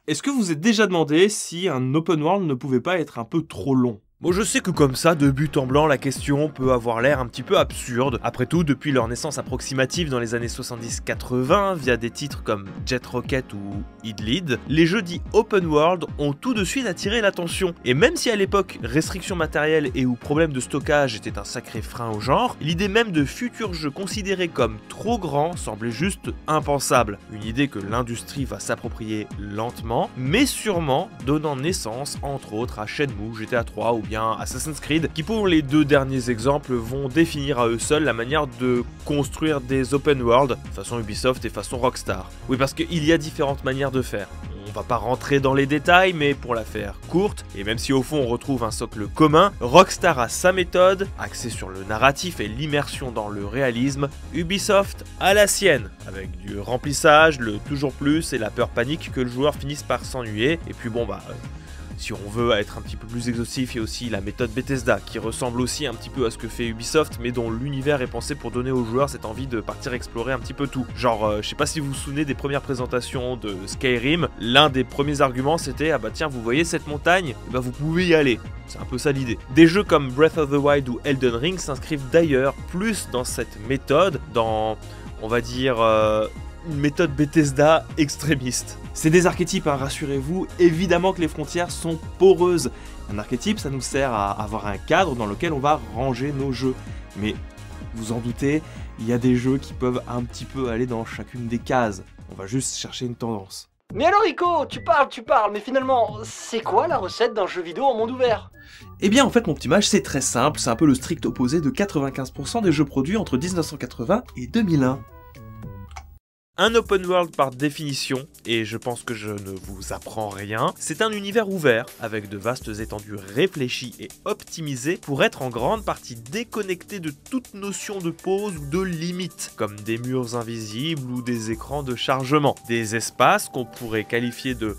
Est-ce que vous vous êtes déjà demandé si un open world ne pouvait pas être un peu trop long ? Bon, je sais que comme ça, de but en blanc, la question peut avoir l'air un petit peu absurde. Après tout, depuis leur naissance approximative dans les années 70-80, via des titres comme Jet Rocket ou Idlead, les jeux dits open world ont tout de suite attiré l'attention. Et même si à l'époque, restrictions matérielles et ou problèmes de stockage étaient un sacré frein au genre, l'idée même de futurs jeux considérés comme trop grands semblait juste impensable. Une idée que l'industrie va s'approprier lentement, mais sûrement, donnant naissance, entre autres, à Shenmue, GTA 3 ou bien Assassin's Creed, qui pour les deux derniers exemples vont définir à eux seuls la manière de construire des open world, façon Ubisoft et façon Rockstar. Oui, parce qu'il y a différentes manières de faire. On va pas rentrer dans les détails, mais pour la faire courte, et même si au fond on retrouve un socle commun, Rockstar a sa méthode, axée sur le narratif et l'immersion dans le réalisme, Ubisoft a la sienne, avec du remplissage, le toujours plus et la peur panique que le joueur finisse par s'ennuyer, et puis bon si on veut être un petit peu plus exhaustif, il y a aussi la méthode Bethesda, qui ressemble aussi un petit peu à ce que fait Ubisoft, mais dont l'univers est pensé pour donner aux joueurs cette envie de partir explorer un petit peu tout. Genre, je sais pas si vous vous souvenez des premières présentations de Skyrim, l'un des premiers arguments c'était « Ah bah tiens, vous voyez cette montagne ? Et bah vous pouvez y aller ». C'est un peu ça l'idée. Des jeux comme Breath of the Wild ou Elden Ring s'inscrivent d'ailleurs plus dans cette méthode, dans, on va dire, une méthode Bethesda extrémiste. C'est des archétypes, hein, rassurez-vous, évidemment que les frontières sont poreuses. Un archétype, ça nous sert à avoir un cadre dans lequel on va ranger nos jeux. Mais, vous en doutez, il y a des jeux qui peuvent un petit peu aller dans chacune des cases. On va juste chercher une tendance. Mais alors Rico, tu parles, mais finalement, c'est quoi la recette d'un jeu vidéo en monde ouvert ? Eh bien en fait mon petit mage c'est très simple, c'est un peu le strict opposé de 95% des jeux produits entre 1980 et 2001. Un open world par définition, et je pense que je ne vous apprends rien, c'est un univers ouvert, avec de vastes étendues réfléchies et optimisées pour être en grande partie déconnecté de toute notion de pause ou de limite, comme des murs invisibles ou des écrans de chargement, des espaces qu'on pourrait qualifier de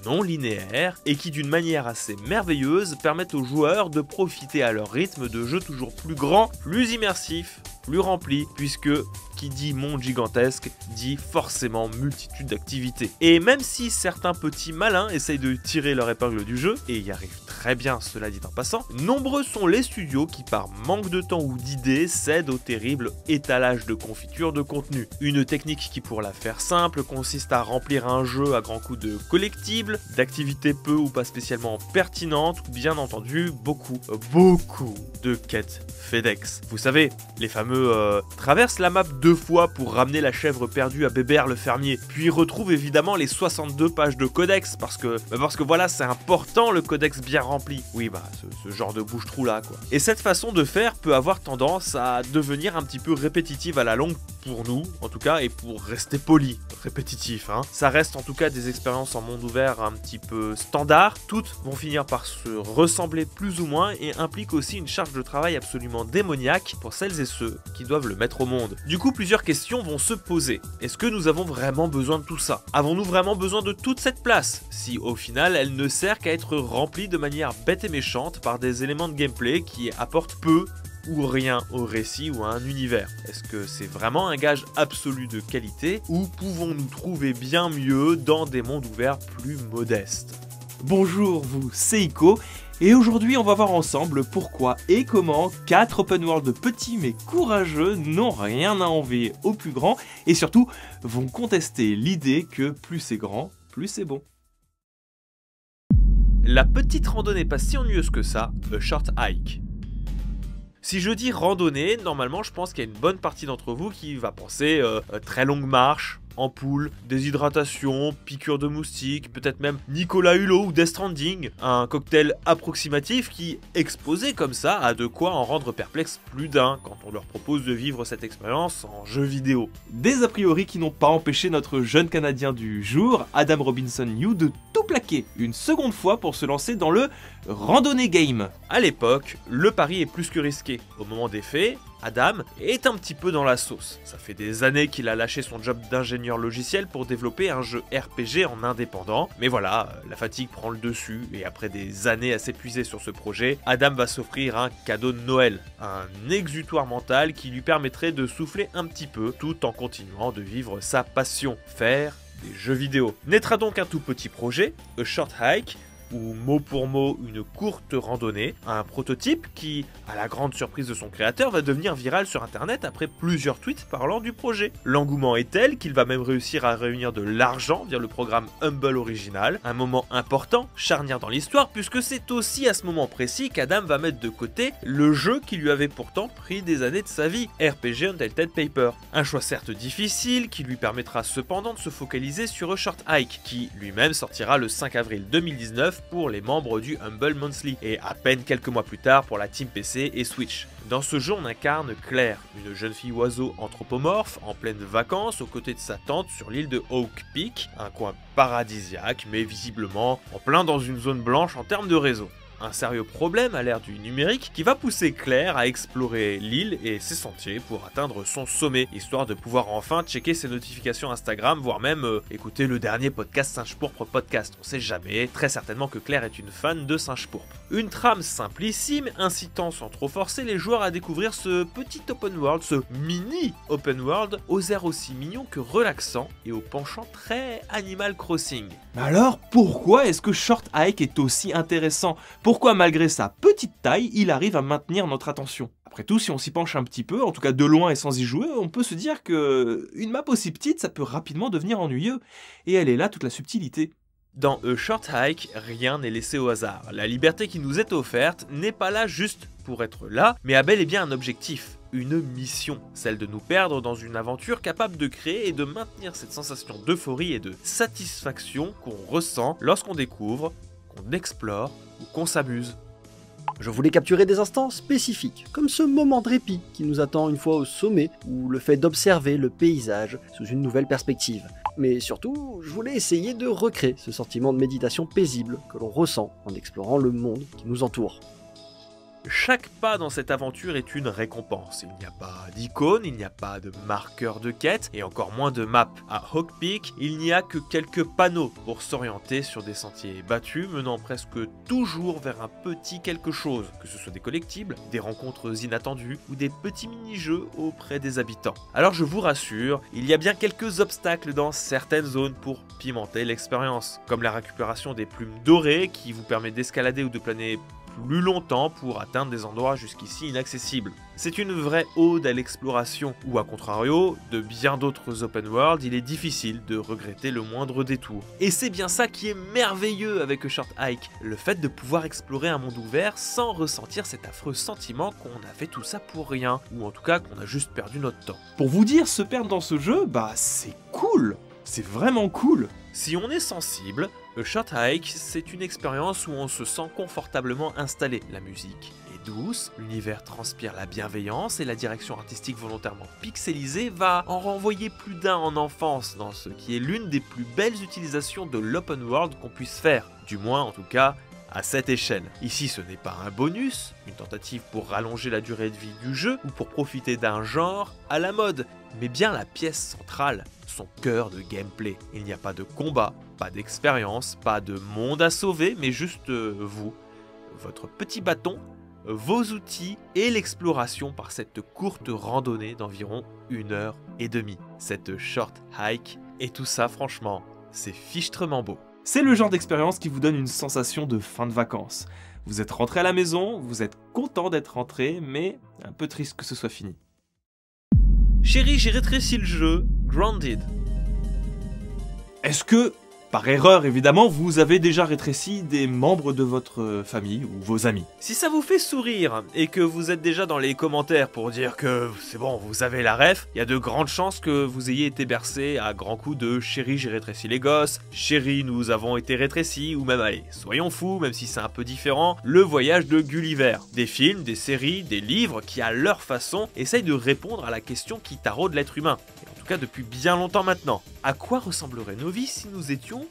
non linéaires et qui d'une manière assez merveilleuse permettent aux joueurs de profiter à leur rythme de jeux toujours plus grands, plus immersifs, plus remplis, puisque qui dit monde gigantesque dit forcément multitude d'activités. Et même si certains petits malins essayent de tirer leur épingle du jeu, et y arrivent très bien cela dit en passant, nombreux sont les studios qui par manque de temps ou d'idées cèdent au terrible étalage de confiture de contenu. Une technique qui pour la faire simple consiste à remplir un jeu à grands coups de collectibles, d'activités peu ou pas spécialement pertinentes, ou bien entendu beaucoup de quêtes FedEx. Vous savez, les fameux traversent la map 2 fois pour ramener la chèvre perdue à Bébert le fermier, puis retrouve évidemment les 62 pages de codex, parce que voilà, c'est important le codex bien rempli. Oui, ce genre de bouche-trou là, quoi. Et cette façon de faire peut avoir tendance à devenir un petit peu répétitive à la longue, pour nous, en tout cas, et pour rester poli, répétitif, hein. Ça reste en tout cas des expériences en monde ouvert un petit peu standard, toutes vont finir par se ressembler plus ou moins, et impliquent aussi une charge de travail absolument démoniaque pour celles et ceux qui doivent le mettre au monde. Du coup, plusieurs questions vont se poser. Est-ce que nous avons vraiment besoin de tout ça ? Avons-nous vraiment besoin de toute cette place ? Si au final, elle ne sert qu'à être remplie de manière bête et méchante par des éléments de gameplay qui apportent peu ou rien au récit ou à un univers. Est-ce que c'est vraiment un gage absolu de qualité ou pouvons-nous trouver bien mieux dans des mondes ouverts plus modestes ? Bonjour vous, c'est Ico, et aujourd'hui on va voir ensemble pourquoi et comment 4 open world petits mais courageux n'ont rien à envier aux plus grands et surtout vont contester l'idée que plus c'est grand, plus c'est bon. La petite randonnée pas si ennuyeuse que ça, A Short Hike. Si je dis randonnée, normalement je pense qu'il y a une bonne partie d'entre vous qui va penser très longue marche, ampoule, déshydratation, piqûre de moustiques, peut-être même Nicolas Hulot ou Death Stranding, un cocktail approximatif qui, exposé comme ça, a de quoi en rendre perplexe plus d'un quand on leur propose de vivre cette expérience en jeu vidéo. Des a priori qui n'ont pas empêché notre jeune Canadien du jour, Adam Robinson New, de tout plaquer une seconde fois pour se lancer dans le randonnée game. À l'époque, le pari est plus que risqué. Au moment des faits, Adam est un petit peu dans la sauce. Ça fait des années qu'il a lâché son job d'ingénieur logiciel pour développer un jeu RPG en indépendant. Mais voilà, la fatigue prend le dessus et après des années à s'épuiser sur ce projet, Adam va s'offrir un cadeau de Noël. Un exutoire mental qui lui permettrait de souffler un petit peu tout en continuant de vivre sa passion, faire des jeux vidéo. Naîtra donc un tout petit projet, A Short Hike, ou mot pour mot une courte randonnée, un prototype qui, à la grande surprise de son créateur, va devenir viral sur internet après plusieurs tweets parlant du projet. L'engouement est tel qu'il va même réussir à réunir de l'argent via le programme Humble Original, un moment important, charnière dans l'histoire, puisque c'est aussi à ce moment précis qu'Adam va mettre de côté le jeu qui lui avait pourtant pris des années de sa vie, RPG Untitled Paper. Un choix certes difficile, qui lui permettra cependant de se focaliser sur A Short Hike, qui lui-même sortira le 5 avril 2019 pour les membres du Humble Monthly, et à peine quelques mois plus tard pour la Team PC et Switch. Dans ce jeu, on incarne Claire, une jeune fille oiseau anthropomorphe en pleine vacances aux côtés de sa tante sur l'île de Oak Peak, un coin paradisiaque mais visiblement en plein dans une zone blanche en termes de réseau. Un sérieux problème à l'ère du numérique qui va pousser Claire à explorer l'île et ses sentiers pour atteindre son sommet, histoire de pouvoir enfin checker ses notifications Instagram, voire même écouter le dernier podcast Singe Pourpre podcast. On sait jamais, très certainement que Claire est une fan de Singe Pourpre. Une trame simplissime, incitant sans trop forcer les joueurs à découvrir ce petit open world, ce mini open world, aux airs aussi mignons que relaxants et au penchant très Animal Crossing. Mais alors, pourquoi est-ce que Short Hike est aussi intéressant ? Pourquoi malgré sa petite taille, il arrive à maintenir notre attention ? Après tout, si on s'y penche un petit peu, en tout cas de loin et sans y jouer, on peut se dire que une map aussi petite, ça peut rapidement devenir ennuyeux. Et elle est là toute la subtilité. Dans A Short Hike, rien n'est laissé au hasard. La liberté qui nous est offerte n'est pas là juste pour être là, mais a bel et bien un objectif, une mission, celle de nous perdre dans une aventure capable de créer et de maintenir cette sensation d'euphorie et de satisfaction qu'on ressent lorsqu'on découvre, qu'on explore ou qu'on s'amuse. Je voulais capturer des instants spécifiques, comme ce moment de répit qui nous attend une fois au sommet, ou le fait d'observer le paysage sous une nouvelle perspective. Mais surtout, je voulais essayer de recréer ce sentiment de méditation paisible que l'on ressent en explorant le monde qui nous entoure. Chaque pas dans cette aventure est une récompense. Il n'y a pas d'icône, il n'y a pas de marqueur de quête et encore moins de map. À Oak Peak, il n'y a que quelques panneaux pour s'orienter sur des sentiers battus menant presque toujours vers un petit quelque chose, que ce soit des collectibles, des rencontres inattendues ou des petits mini-jeux auprès des habitants. Alors je vous rassure, il y a bien quelques obstacles dans certaines zones pour pimenter l'expérience, comme la récupération des plumes dorées qui vous permet d'escalader ou de planer plus longtemps pour atteindre des endroits jusqu'ici inaccessibles. C'est une vraie ode à l'exploration, ou à contrario, de bien d'autres open world, il est difficile de regretter le moindre détour. Et c'est bien ça qui est merveilleux avec A Short Hike, le fait de pouvoir explorer un monde ouvert sans ressentir cet affreux sentiment qu'on a fait tout ça pour rien, ou en tout cas qu'on a juste perdu notre temps. Pour vous dire, se perdre dans ce jeu, bah c'est cool, c'est vraiment cool. Si on est sensible, A Short Hike, c'est une expérience où on se sent confortablement installé. La musique est douce, l'univers transpire la bienveillance et la direction artistique volontairement pixelisée va en renvoyer plus d'un en enfance dans ce qui est l'une des plus belles utilisations de l'open world qu'on puisse faire, du moins en tout cas à cette échelle. Ici ce n'est pas un bonus, une tentative pour rallonger la durée de vie du jeu ou pour profiter d'un genre à la mode, mais bien la pièce centrale, son cœur de gameplay. Il n'y a pas de combat, pas d'expérience, pas de monde à sauver, mais juste vous, votre petit bâton, vos outils et l'exploration par cette courte randonnée d'environ 1h30. Cette short hike et tout ça franchement, c'est fichtrement beau. C'est le genre d'expérience qui vous donne une sensation de fin de vacances. Vous êtes rentré à la maison, vous êtes content d'être rentré, mais un peu triste que ce soit fini. Chérie, j'ai rétréci le jeu, Grounded. Est-ce que, par erreur évidemment, vous avez déjà rétréci des membres de votre famille ou vos amis? Si ça vous fait sourire et que vous êtes déjà dans les commentaires pour dire que c'est bon, vous avez la ref, il y a de grandes chances que vous ayez été bercé à grands coups de « Chérie, j'ai rétréci les gosses »,« Chérie, nous avons été rétrécis » ou même, allez, soyons fous, même si c'est un peu différent, Le Voyage de Gulliver. Des films, des séries, des livres qui, à leur façon, essayent de répondre à la question qui taraude l'être humain. Et en tout cas depuis bien longtemps maintenant. À quoi ressembleraient nos vies si nous étions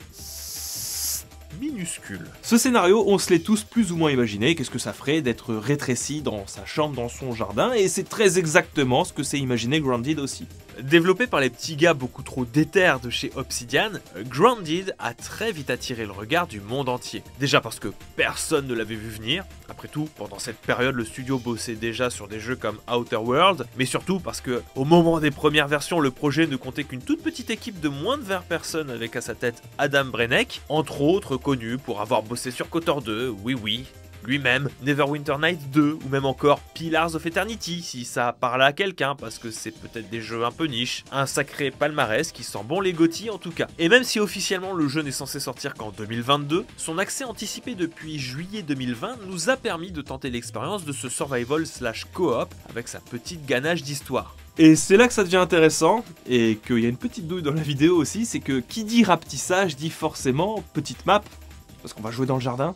minuscules? Ce scénario, on se l'est tous plus ou moins imaginé, qu'est-ce que ça ferait d'être rétréci dans sa chambre, dans son jardin, et c'est très exactement ce que s'est imaginé Grounded aussi. Développé par les petits gars beaucoup trop déter de chez Obsidian, Grounded a très vite attiré le regard du monde entier. Déjà parce que personne ne l'avait vu venir, après tout, pendant cette période le studio bossait déjà sur des jeux comme Outer World, mais surtout parce que au moment des premières versions, le projet ne comptait qu'une toute petite équipe de moins de 20 personnes avec à sa tête Adam Brenneck, entre autres connu pour avoir bossé sur KOTOR 2, oui, lui-même, Neverwinter Nights 2, ou même encore Pillars of Eternity, si ça parle à quelqu'un, parce que c'est peut-être des jeux un peu niche. Un sacré palmarès qui sent bon les GOTY en tout cas. Et même si officiellement le jeu n'est censé sortir qu'en 2022, son accès anticipé depuis juillet 2020 nous a permis de tenter l'expérience de ce survival / coop avec sa petite ganache d'histoire. Et c'est là que ça devient intéressant, et qu'il y a une petite douille dans la vidéo aussi, c'est que qui dit rapetissage dit forcément petite map, parce qu'on va jouer dans le jardin.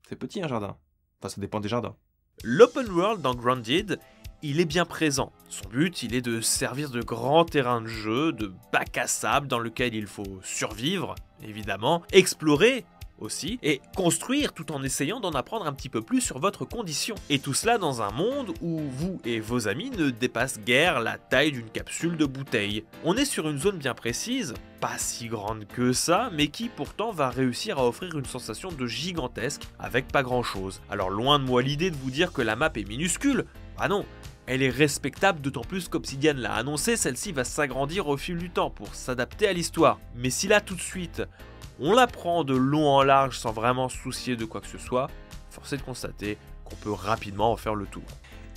C'est petit un jardin. Enfin, ça dépend des jardins. L'open world dans Grounded, il est bien présent. Son but, il est de servir de grand terrain de jeu, de bac à sable dans lequel il faut survivre, évidemment, explorer aussi, et construire tout en essayant d'en apprendre un petit peu plus sur votre condition. Et tout cela dans un monde où vous et vos amis ne dépassent guère la taille d'une capsule de bouteille. On est sur une zone bien précise, pas si grande que ça, mais qui pourtant va réussir à offrir une sensation de gigantesque avec pas grand chose. Alors loin de moi l'idée de vous dire que la map est minuscule, ah non, elle est respectable, d'autant plus qu'Obsidian l'a annoncé, celle-ci va s'agrandir au fil du temps pour s'adapter à l'histoire. Mais si là tout de suite, on la prend de long en large sans vraiment se soucier de quoi que ce soit, force est de constater qu'on peut rapidement en faire le tour.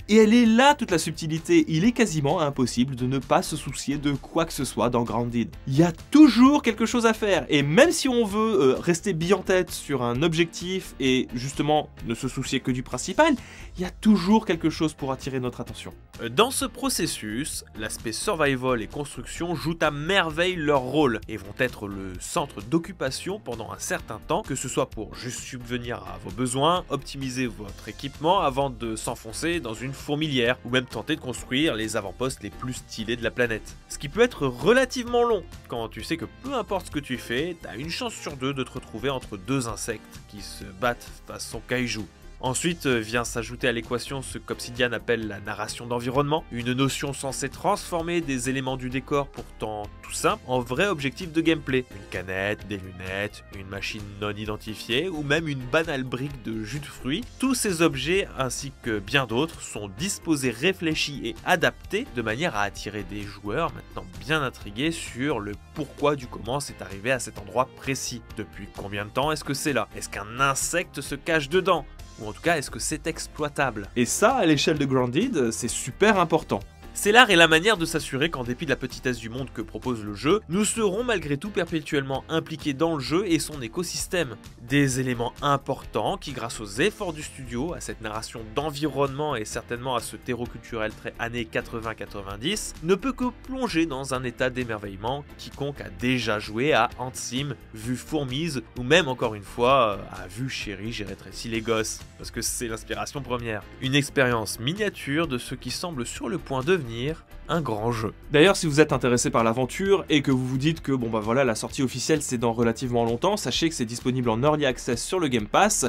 Et elle est là toute la subtilité, il est quasiment impossible de ne pas se soucier de quoi que ce soit dans Grounded. Il y a toujours quelque chose à faire, et même si on veut rester bien en tête sur un objectif et justement ne se soucier que du principal, il y a toujours quelque chose pour attirer notre attention. Dans ce processus, l'aspect survival et construction jouent à merveille leur rôle et vont être le centre d'occupation pendant un certain temps, que ce soit pour juste subvenir à vos besoins, optimiser votre équipement avant de s'enfoncer dans une fourmilière, ou même tenter de construire les avant-postes les plus stylés de la planète. Ce qui peut être relativement long, quand tu sais que peu importe ce que tu fais, t'as une chance sur deux de te retrouver entre deux insectes qui se battent façon kaiju. Ensuite vient s'ajouter à l'équation ce qu'Obsidian appelle la narration d'environnement, une notion censée transformer des éléments du décor pourtant tout simple en vrai objectif de gameplay. Une canette, des lunettes, une machine non identifiée ou même une banale brique de jus de fruits. Tous ces objets ainsi que bien d'autres sont disposés, réfléchis et adaptés de manière à attirer des joueurs maintenant bien intrigués sur le pourquoi du comment c'est arrivé à cet endroit précis. Depuis combien de temps est-ce que c'est là? Est-ce qu'un insecte se cache dedans? Ou en tout cas, est-ce que c'est exploitable? Et ça, à l'échelle de Grounded, c'est super important. C'est l'art et la manière de s'assurer qu'en dépit de la petitesse du monde que propose le jeu, nous serons malgré tout perpétuellement impliqués dans le jeu et son écosystème. Des éléments importants qui, grâce aux efforts du studio, à cette narration d'environnement et certainement à ce terreau culturel très années 80-90, ne peut que plonger dans un état d'émerveillement quiconque a déjà joué à Ant Sim, vu Fourmise, ou même encore une fois à Vue Chérie, j'ai rétréci les gosses, parce que c'est l'inspiration première. Une expérience miniature de ce qui semble sur le point de devenir un grand jeu. D'ailleurs, si vous êtes intéressé par l'aventure et que vous vous dites que bon bah voilà, la sortie officielle c'est dans relativement longtemps, sachez que c'est disponible en Early Access sur le Game Pass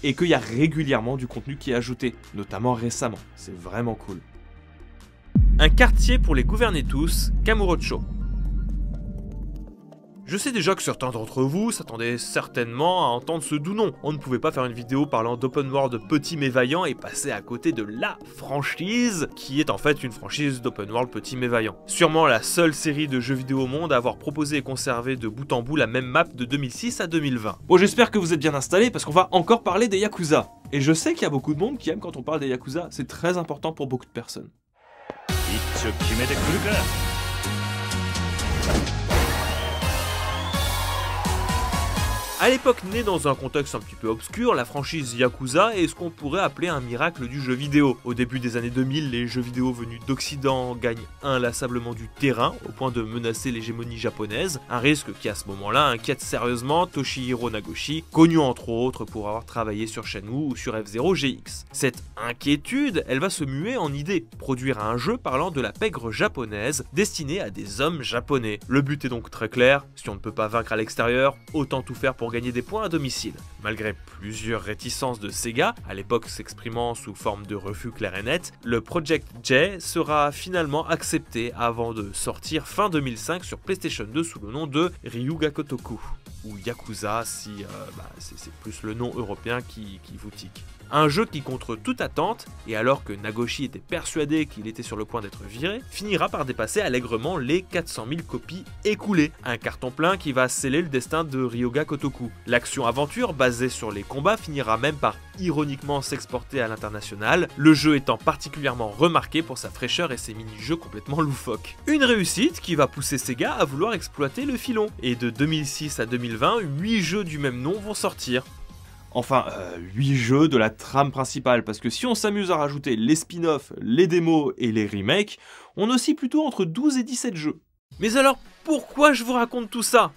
et qu'il y a régulièrement du contenu qui est ajouté, notamment récemment. C'est vraiment cool. Un quartier pour les gouverner tous, Kamurocho. Je sais déjà que certains d'entre vous s'attendaient certainement à entendre ce doux nom. On ne pouvait pas faire une vidéo parlant d'open world petit mais vaillant et passer à côté de la franchise, qui est en fait une franchise d'open world petit mais vaillant. Sûrement la seule série de jeux vidéo au monde à avoir proposé et conservé de bout en bout la même map de 2006 à 2020. Bon, j'espère que vous êtes bien installés parce qu'on va encore parler des Yakuza. Et je sais qu'il y a beaucoup de monde qui aime quand on parle des Yakuza, c'est très important pour beaucoup de personnes. A l'époque née dans un contexte un petit peu obscur, la franchise Yakuza est ce qu'on pourrait appeler un miracle du jeu vidéo. Au début des années 2000, les jeux vidéo venus d'Occident gagnent inlassablement du terrain au point de menacer l'hégémonie japonaise, un risque qui à ce moment-là inquiète sérieusement Toshihiro Nagoshi, connu entre autres pour avoir travaillé sur Shenmue ou sur F-Zero GX. Cette inquiétude, elle va se muer en idée, produire un jeu parlant de la pègre japonaise destiné à des hommes japonais. Le but est donc très clair, si on ne peut pas vaincre à l'extérieur, autant tout faire pour gagner des points à domicile. Malgré plusieurs réticences de Sega, à l'époque s'exprimant sous forme de refus clair et net, le Project J sera finalement accepté avant de sortir fin 2005 sur PlayStation 2 sous le nom de Ryuga Kotoku, ou Yakuza si c'est plus le nom européen qui vous tique. Un jeu qui, contre toute attente, et alors que Nagoshi était persuadé qu'il était sur le point d'être viré, finira par dépasser allègrement les 400 000 copies écoulées. Un carton plein qui va sceller le destin de Ryuga Kotoku. L'action-aventure, basée sur les combats, finira même par ironiquement s'exporter à l'international, le jeu étant particulièrement remarqué pour sa fraîcheur et ses mini-jeux complètement loufoques. Une réussite qui va pousser Sega à vouloir exploiter le filon. Et de 2006 à 2020, 8 jeux du même nom vont sortir. Enfin, 8 jeux de la trame principale, parce que si on s'amuse à rajouter les spin-offs, les démos et les remakes, on oscille plutôt entre 12 et 17 jeux. Mais alors, pourquoi je vous raconte tout ça ?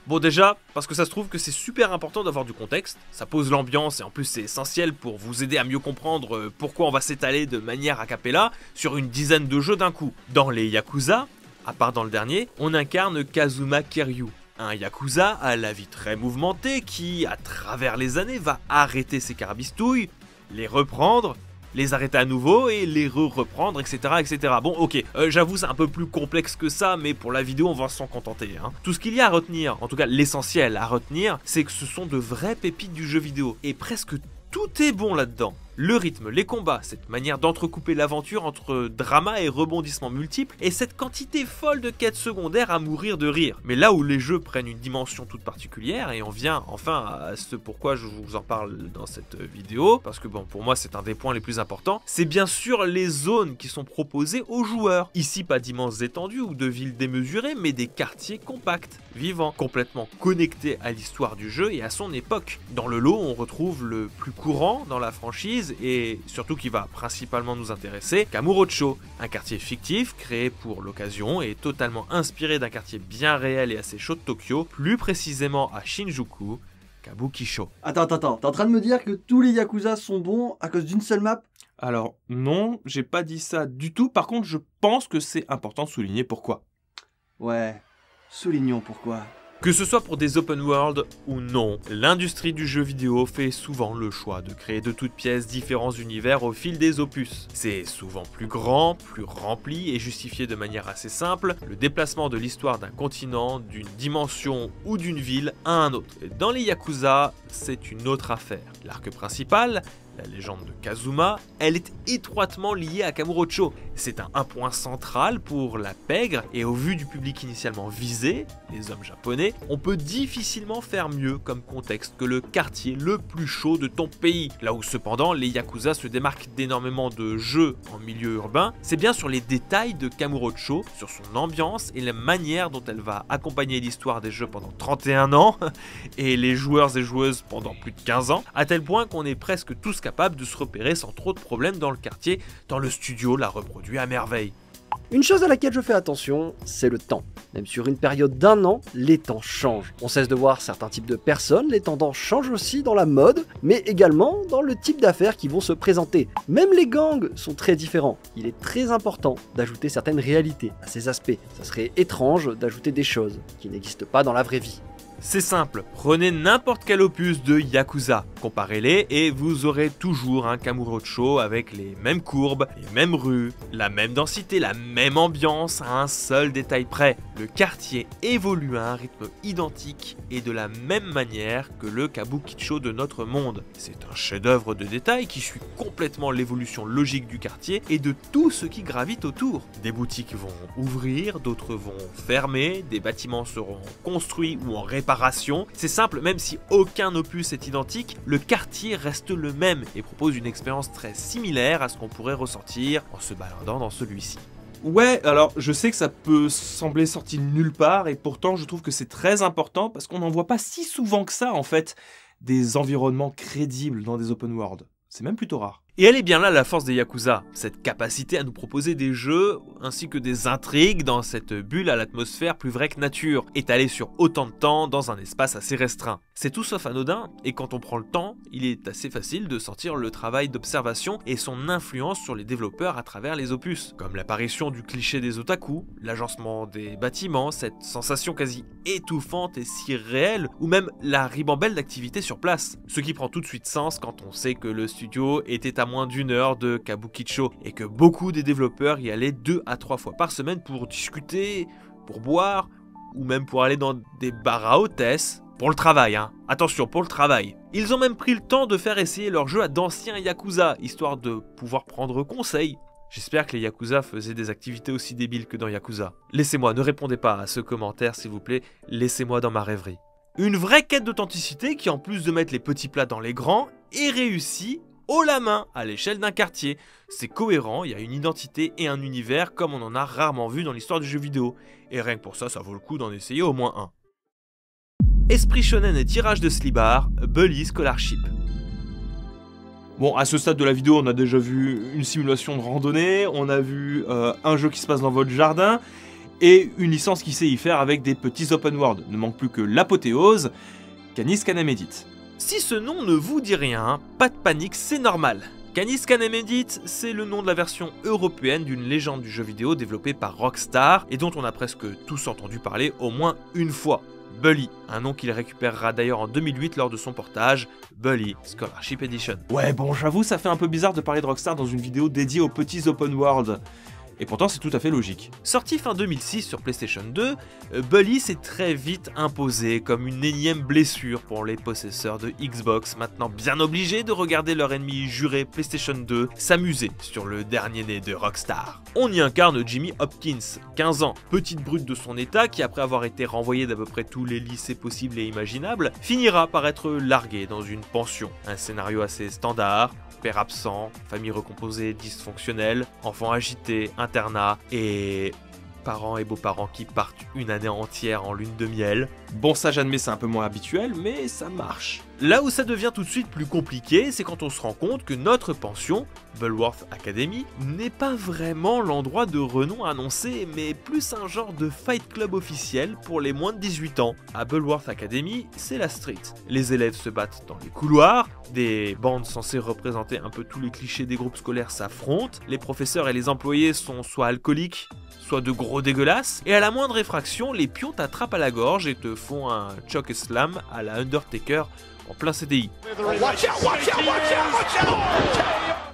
Bon déjà, parce que ça se trouve que c'est super important d'avoir du contexte, ça pose l'ambiance et en plus c'est essentiel pour vous aider à mieux comprendre pourquoi on va s'étaler de manière a cappella sur une dizaine de jeux d'un coup. Dans les Yakuza, à part dans le dernier, on incarne Kazuma Kiryu. Un Yakuza à la vie très mouvementée qui, à travers les années, va arrêter ses carabistouilles, les reprendre, les arrêter à nouveau et les reprendre, etc. etc. Bon, ok, j'avoue c'est un peu plus complexe que ça, mais pour la vidéo on va s'en contenter. Tout ce qu'il y a à retenir, en tout cas l'essentiel à retenir, c'est que ce sont de vraies pépites du jeu vidéo. Et presque tout est bon là-dedans. Le rythme, les combats, cette manière d'entrecouper l'aventure entre drama et rebondissements multiples, et cette quantité folle de quêtes secondaires à mourir de rire. Mais là où les jeux prennent une dimension toute particulière, et on vient enfin à ce pourquoi je vous en parle dans cette vidéo, parce que bon, pour moi c'est un des points les plus importants, c'est bien sûr les zones qui sont proposées aux joueurs. Ici pas d'immenses étendues ou de villes démesurées, mais des quartiers compacts, vivants, complètement connectés à l'histoire du jeu et à son époque. Dans le lot, on retrouve le plus courant dans la franchise, et surtout qui va principalement nous intéresser, Kamurocho, un quartier fictif créé pour l'occasion et totalement inspiré d'un quartier bien réel et assez chaud de Tokyo, plus précisément à Shinjuku, Kabukicho. Attends, t'es en train de me dire que tous les Yakuza sont bons à cause d'une seule map ? Alors non, j'ai pas dit ça du tout, par contre je pense que c'est important de souligner pourquoi. Ouais, soulignons pourquoi. Que ce soit pour des open world ou non, l'industrie du jeu vidéo fait souvent le choix de créer de toutes pièces différents univers au fil des opus. C'est souvent plus grand, plus rempli et justifié de manière assez simple, le déplacement de l'histoire d'un continent, d'une dimension ou d'une ville à un autre. Et dans les Yakuza, c'est une autre affaire. L'arc principal, la légende de Kazuma, elle est étroitement liée à Kamurocho. C'est un point central pour la pègre et au vu du public initialement visé, les hommes japonais, on peut difficilement faire mieux comme contexte que le quartier le plus chaud de ton pays. Là où cependant les Yakuza se démarquent d'énormément de jeux en milieu urbain, c'est bien sur les détails de Kamurocho, sur son ambiance et la manière dont elle va accompagner l'histoire des jeux pendant 31 ans et les joueurs et joueuses pendant plus de 15 ans, à tel point qu'on est presque tous capable de se repérer sans trop de problèmes dans le quartier, tant le studio l'a reproduit à merveille. Une chose à laquelle je fais attention, c'est le temps. Même sur une période d'un an, les temps changent. On cesse de voir certains types de personnes, les tendances changent aussi dans la mode, mais également dans le type d'affaires qui vont se présenter. Même les gangs sont très différents. Il est très important d'ajouter certaines réalités à ces aspects. Ça serait étrange d'ajouter des choses qui n'existent pas dans la vraie vie. C'est simple, prenez n'importe quel opus de Yakuza, comparez-les et vous aurez toujours un Kamurocho avec les mêmes courbes, les mêmes rues, la même densité, la même ambiance à un seul détail près. Le quartier évolue à un rythme identique et de la même manière que le Kabukicho de notre monde. C'est un chef-d'œuvre de détail qui suit complètement l'évolution logique du quartier et de tout ce qui gravite autour. Des boutiques vont ouvrir, d'autres vont fermer, des bâtiments seront construits ou en réparation. C'est simple, même si aucun opus est identique, le quartier reste le même et propose une expérience très similaire à ce qu'on pourrait ressentir en se baladant dans celui-ci. Ouais, alors je sais que ça peut sembler sorti de nulle part et pourtant je trouve que c'est très important parce qu'on n'en voit pas si souvent que ça en fait des environnements crédibles dans des open world. C'est même plutôt rare. Et elle est bien là la force des Yakuza, cette capacité à nous proposer des jeux ainsi que des intrigues dans cette bulle à l'atmosphère plus vraie que nature, étalée sur autant de temps dans un espace assez restreint. C'est tout sauf anodin, et quand on prend le temps, il est assez facile de sentir le travail d'observation et son influence sur les développeurs à travers les opus, comme l'apparition du cliché des otaku, l'agencement des bâtiments, cette sensation quasi étouffante et si réelle, ou même la ribambelle d'activités sur place. Ce qui prend tout de suite sens quand on sait que le studio était à moins d'1 heure de Kabukicho et que beaucoup des développeurs y allaient 2 à 3 fois par semaine pour discuter, pour boire, ou même pour aller dans des bars à hôtesse. Pour le travail, hein. Attention, pour le travail. Ils ont même pris le temps de faire essayer leur jeu à d'anciens Yakuza, histoire de pouvoir prendre conseil. J'espère que les Yakuza faisaient des activités aussi débiles que dans Yakuza. Laissez-moi, ne répondez pas à ce commentaire s'il vous plaît, laissez-moi dans ma rêverie. Une vraie quête d'authenticité qui, en plus de mettre les petits plats dans les grands, est réussie haut la main à l'échelle d'un quartier. C'est cohérent, il y a une identité et un univers comme on en a rarement vu dans l'histoire du jeu vidéo. Et rien que pour ça, ça vaut le coup d'en essayer au moins un. Esprit shonen et tirage de slibard, Bully Scholarship. Bon, à ce stade de la vidéo, on a déjà vu une simulation de randonnée, on a vu un jeu qui se passe dans votre jardin, et une licence qui sait y faire avec des petits open world. Ne manque plus que l'apothéose, Canis Canemedit. Si ce nom ne vous dit rien, pas de panique, c'est normal. Canis Canemedit, c'est le nom de la version européenne d'une légende du jeu vidéo développée par Rockstar et dont on a presque tous entendu parler au moins une fois. Bully, un nom qu'il récupérera d'ailleurs en 2008 lors de son portage, Bully Scholarship Edition. Ouais, bon, j'avoue, ça fait un peu bizarre de parler de Rockstar dans une vidéo dédiée aux petits open world. Et pourtant, c'est tout à fait logique. Sorti fin 2006 sur PlayStation 2, Bully s'est très vite imposé comme une énième blessure pour les possesseurs de Xbox, maintenant bien obligés de regarder leur ennemi juré PlayStation 2 s'amuser sur le dernier né de Rockstar. On y incarne Jimmy Hopkins, 15 ans, petite brute de son état qui, après avoir été renvoyé d'à peu près tous les lycées possibles et imaginables, finira par être largué dans une pension. Un scénario assez standard, père absent, famille recomposée dysfonctionnelle, enfants agités, internat et parents et beaux-parents qui partent une année entière en lune de miel. Bon, ça j'admets, c'est un peu moins habituel, mais ça marche. Là où ça devient tout de suite plus compliqué, c'est quand on se rend compte que notre pension, Bullworth Academy, n'est pas vraiment l'endroit de renom annoncé, mais plus un genre de fight club officiel pour les moins de 18 ans. À Bullworth Academy, c'est la street. Les élèves se battent dans les couloirs, des bandes censées représenter un peu tous les clichés des groupes scolaires s'affrontent, les professeurs et les employés sont soit alcooliques, soit de gros dégueulasses, et à la moindre effraction, les pions t'attrapent à la gorge et te font un choke slam à la Undertaker en plein CDI.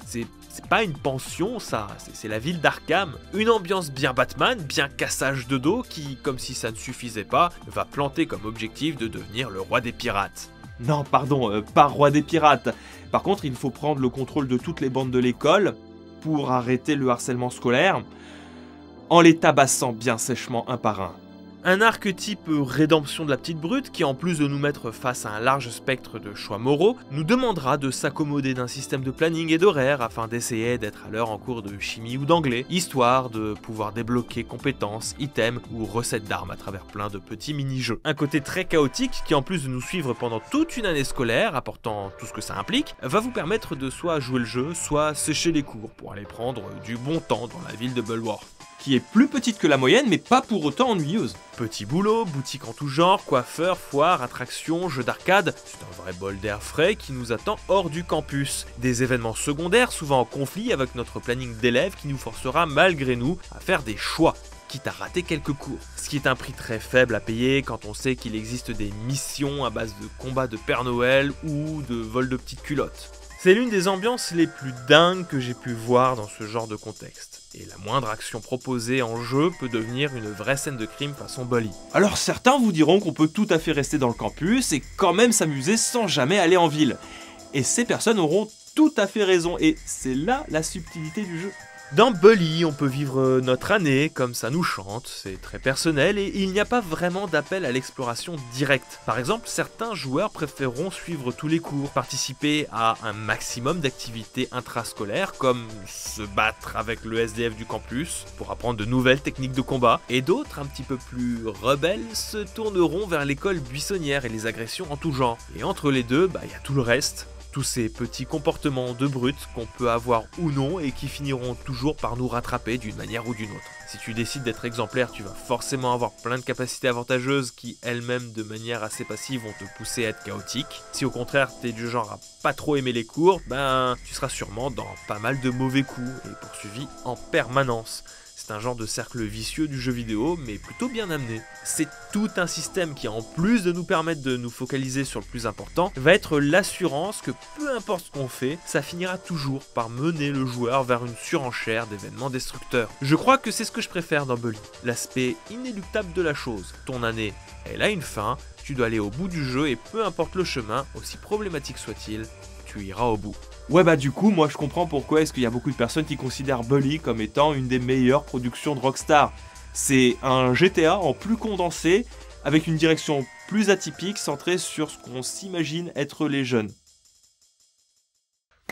C'est pas une pension ça, c'est la ville d'Arkham. Une ambiance bien Batman, bien cassage de dos qui, comme si ça ne suffisait pas, va planter comme objectif de devenir le roi des pirates. Non, pardon, pas roi des pirates. Par contre, il faut prendre le contrôle de toutes les bandes de l'école pour arrêter le harcèlement scolaire, en les tabassant bien sèchement un par un. Un archétype rédemption de la petite brute qui, en plus de nous mettre face à un large spectre de choix moraux, nous demandera de s'accommoder d'un système de planning et d'horaire afin d'essayer d'être à l'heure en cours de chimie ou d'anglais, histoire de pouvoir débloquer compétences, items ou recettes d'armes à travers plein de petits mini-jeux. Un côté très chaotique qui, en plus de nous suivre pendant toute une année scolaire, apportant tout ce que ça implique, va vous permettre de soit jouer le jeu, soit sécher les cours pour aller prendre du bon temps dans la ville de Bullworth. Qui est plus petite que la moyenne, mais pas pour autant ennuyeuse. Petit boulot, boutique en tout genre, coiffeur, foire, attractions, jeux d'arcade, c'est un vrai bol d'air frais qui nous attend hors du campus. Des événements secondaires souvent en conflit avec notre planning d'élèves qui nous forcera malgré nous à faire des choix, quitte à rater quelques cours. Ce qui est un prix très faible à payer quand on sait qu'il existe des missions à base de combats de Père Noël ou de vol de petites culottes. C'est l'une des ambiances les plus dingues que j'ai pu voir dans ce genre de contexte. Et la moindre action proposée en jeu peut devenir une vraie scène de crime façon Bully. Alors certains vous diront qu'on peut tout à fait rester dans le campus et quand même s'amuser sans jamais aller en ville. Et ces personnes auront tout à fait raison, et c'est là la subtilité du jeu. Dans Bully, on peut vivre notre année comme ça nous chante, c'est très personnel et il n'y a pas vraiment d'appel à l'exploration directe. Par exemple, certains joueurs préféreront suivre tous les cours, participer à un maximum d'activités intrascolaires comme se battre avec le SDF du campus pour apprendre de nouvelles techniques de combat, et d'autres, un petit peu plus rebelles, se tourneront vers l'école buissonnière et les agressions en tout genre. Et entre les deux, il y a tout le reste. Tous ces petits comportements de brutes qu'on peut avoir ou non et qui finiront toujours par nous rattraper d'une manière ou d'une autre. Si tu décides d'être exemplaire, tu vas forcément avoir plein de capacités avantageuses qui elles-mêmes de manière assez passive vont te pousser à être chaotique. Si au contraire t'es du genre à pas trop aimer les cours, ben tu seras sûrement dans pas mal de mauvais coups et poursuivi en permanence. C'est un genre de cercle vicieux du jeu vidéo, mais plutôt bien amené. C'est tout un système qui, en plus de nous permettre de nous focaliser sur le plus important, va être l'assurance que peu importe ce qu'on fait, ça finira toujours par mener le joueur vers une surenchère d'événements destructeurs. Je crois que c'est ce que je préfère dans Bully, l'aspect inéluctable de la chose. Ton année, elle a une fin, tu dois aller au bout du jeu et peu importe le chemin, aussi problématique soit-il, tu iras au bout. Ouais bah du coup, moi je comprends pourquoi est-ce qu'il y a beaucoup de personnes qui considèrent Bully comme étant une des meilleures productions de Rockstar. C'est un GTA en plus condensé, avec une direction plus atypique, centrée sur ce qu'on s'imagine être les jeunes.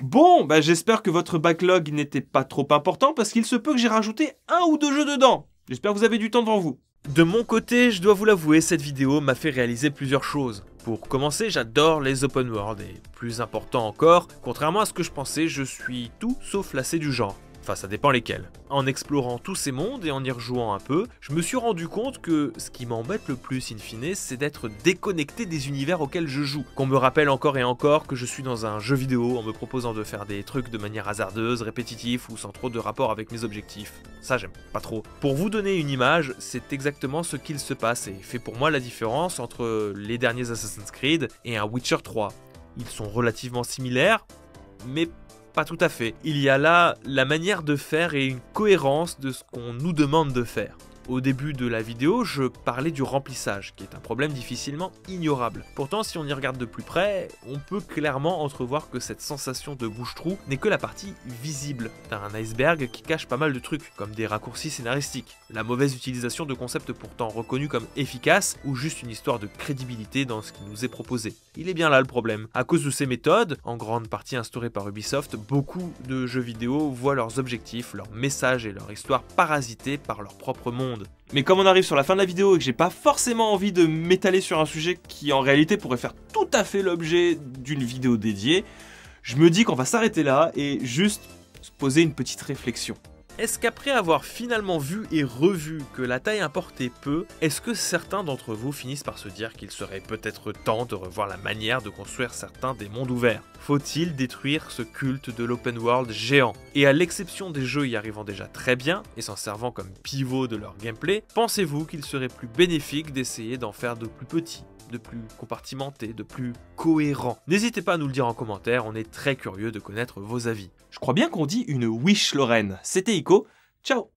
Bon, bah j'espère que votre backlog n'était pas trop important, parce qu'il se peut que j'ai rajouté 1 ou 2 jeux dedans. J'espère que vous avez du temps devant vous. De mon côté, je dois vous l'avouer, cette vidéo m'a fait réaliser plusieurs choses. Pour commencer, j'adore les open world et plus important encore, contrairement à ce que je pensais, je suis tout sauf lassé du genre. Enfin, ça dépend lesquels. En explorant tous ces mondes et en y rejouant un peu, je me suis rendu compte que ce qui m'embête le plus in fine, c'est d'être déconnecté des univers auxquels je joue. Qu'on me rappelle encore et encore que je suis dans un jeu vidéo en me proposant de faire des trucs de manière hasardeuse, répétitif ou sans trop de rapport avec mes objectifs. Ça, j'aime pas trop. Pour vous donner une image, c'est exactement ce qu'il se passe et fait pour moi la différence entre les derniers Assassin's Creed et un Witcher 3. Ils sont relativement similaires, mais pas tout à fait. Il y a là la manière de faire et une cohérence de ce qu'on nous demande de faire. Au début de la vidéo, je parlais du remplissage, qui est un problème difficilement ignorable. Pourtant, si on y regarde de plus près, on peut clairement entrevoir que cette sensation de bouche-trou n'est que la partie visible d'un iceberg qui cache pas mal de trucs, comme des raccourcis scénaristiques, la mauvaise utilisation de concepts pourtant reconnus comme efficaces, ou juste une histoire de crédibilité dans ce qui nous est proposé. Il est bien là le problème. À cause de ces méthodes, en grande partie instaurées par Ubisoft, beaucoup de jeux vidéo voient leurs objectifs, leurs messages et leur histoire parasités par leur propre monde. Mais comme on arrive sur la fin de la vidéo et que j'ai pas forcément envie de m'étaler sur un sujet qui en réalité pourrait faire tout à fait l'objet d'une vidéo dédiée, je me dis qu'on va s'arrêter là et juste se poser une petite réflexion. Est-ce qu'après avoir finalement vu et revu que la taille importait peu, est-ce que certains d'entre vous finissent par se dire qu'il serait peut-être temps de revoir la manière de construire certains des mondes ouverts? Faut-il détruire ce culte de l'open world géant? Et à l'exception des jeux y arrivant déjà très bien, et s'en servant comme pivot de leur gameplay, pensez-vous qu'il serait plus bénéfique d'essayer d'en faire de plus petits, de plus compartimentés, de plus cohérents? N'hésitez pas à nous le dire en commentaire, on est très curieux de connaître vos avis. Je crois bien qu'on dit une wish Lorraine. C'était Ico, ciao.